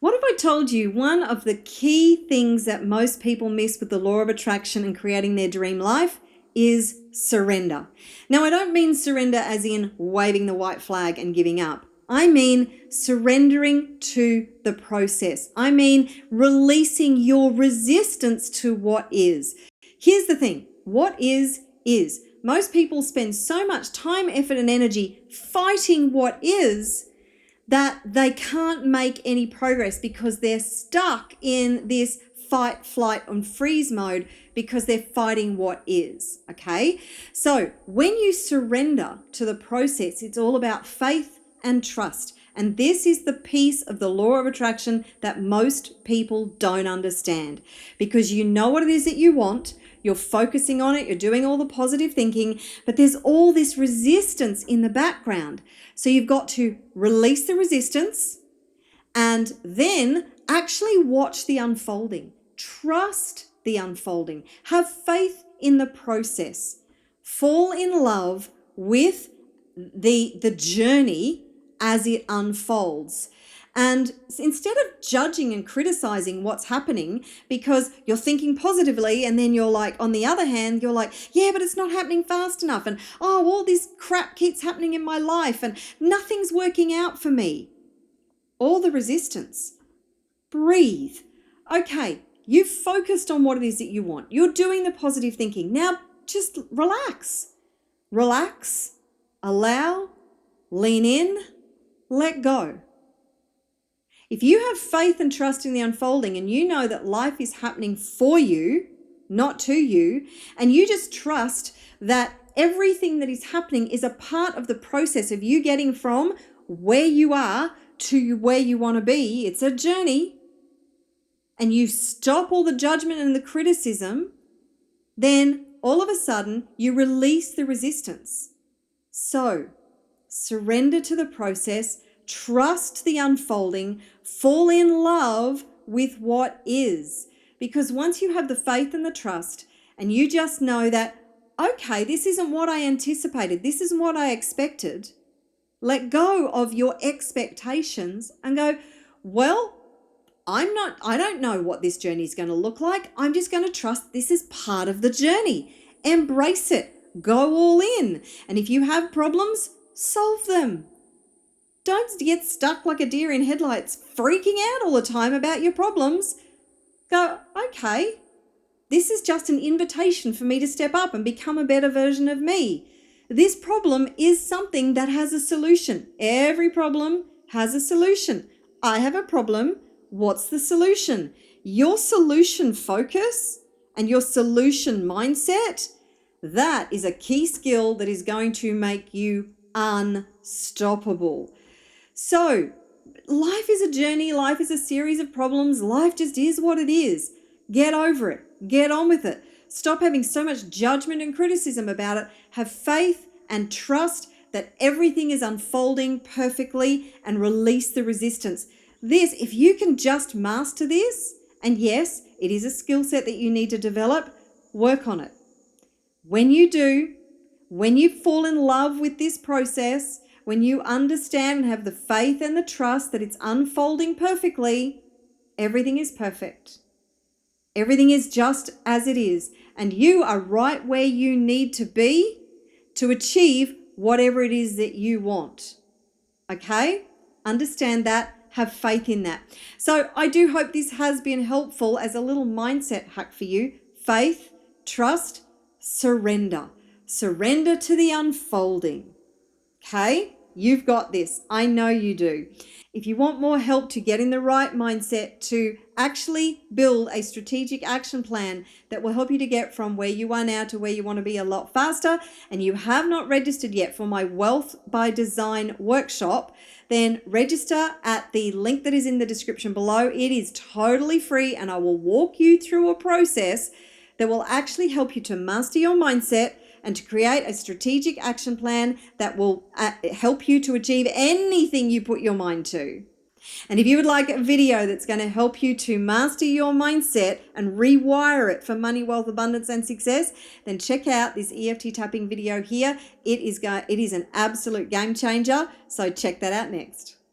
What if I told you one of the key things that most people miss with the law of attraction and creating their dream life is surrender? Now, I don't mean surrender as in waving the white flag and giving up. I mean surrendering to the process. I mean releasing your resistance to what is. Here's the thing. What is. Most people spend so much time, effort, and energy fighting what is that they can't make any progress because they're stuck in this fight, flight, and freeze mode because they're fighting what is, okay? So when you surrender to the process, it's all about faith and trust. And this is the piece of the law of attraction that most people don't understand, because you know what it is that you want, you're focusing on it, you're doing all the positive thinking, but there's all this resistance in the background. So you've got to release the resistance and then actually watch the unfolding. Trust the unfolding. Have faith in the process. Fall in love with the journey as it unfolds. And instead of judging and criticizing what's happening because you're thinking positively, and then you're like, on the other hand, you're like, yeah, but it's not happening fast enough. And oh, all this crap keeps happening in my life and nothing's working out for me. All the resistance. Breathe. Okay, you've focused on what it is that you want. You're doing the positive thinking. Now just relax. Relax, allow, lean in, let go. If you have faith and trust in the unfolding and you know that life is happening for you, not to you, and you just trust that everything that is happening is a part of the process of you getting from where you are to where you want to be, it's a journey, and you stop all the judgment and the criticism, then all of a sudden you release the resistance. So surrender to the process, trust the unfolding, fall in love with what is. Because once you have the faith and the trust, and you just know that, okay, this isn't what I anticipated, this isn't what I expected, let go of your expectations and go, well, I don't know what this journey is going to look like. I'm just going to trust this is part of the journey. Embrace it. Go all in. And if you have problems, solve them. Don't get stuck like a deer in headlights, freaking out all the time about your problems. Go, okay, this is just an invitation for me to step up and become a better version of me. This problem is something that has a solution. Every problem has a solution. I have a problem. What's the solution? Your solution focus and your solution mindset, that is a key skill that is going to make you unstoppable. So life is a journey. Life is a series of problems. Life just is what it is. Get over it. Get on with it. Stop having so much judgment and criticism about it. Have faith and trust that everything is unfolding perfectly, and release the resistance. This, if you can just master this, and yes, it is a skill set that you need to develop, work on it. When you do, when you fall in love with this process, when you understand and have the faith and the trust that it's unfolding perfectly, everything is perfect. Everything is just as it is. And you are right where you need to be to achieve whatever it is that you want. Okay? Understand that. Have faith in that. So I do hope this has been helpful as a little mindset hack for you. Faith, trust, surrender. Surrender to the unfolding. Okay? You've got this. I know you do. If you want more help to get in the right mindset to actually build a strategic action plan that will help you to get from where you are now to where you want to be a lot faster, and you have not registered yet for my Wealth by Design workshop, then register at the link that is in the description below. It is totally free, and I will walk you through a process that will actually help you to master your mindset and to create a strategic action plan that will help you to achieve anything you put your mind to. And if you would like a video that's going to help you to master your mindset and rewire it for money, wealth, abundance, and success, then check out this EFT tapping video here. It is an absolute game changer. So check that out next.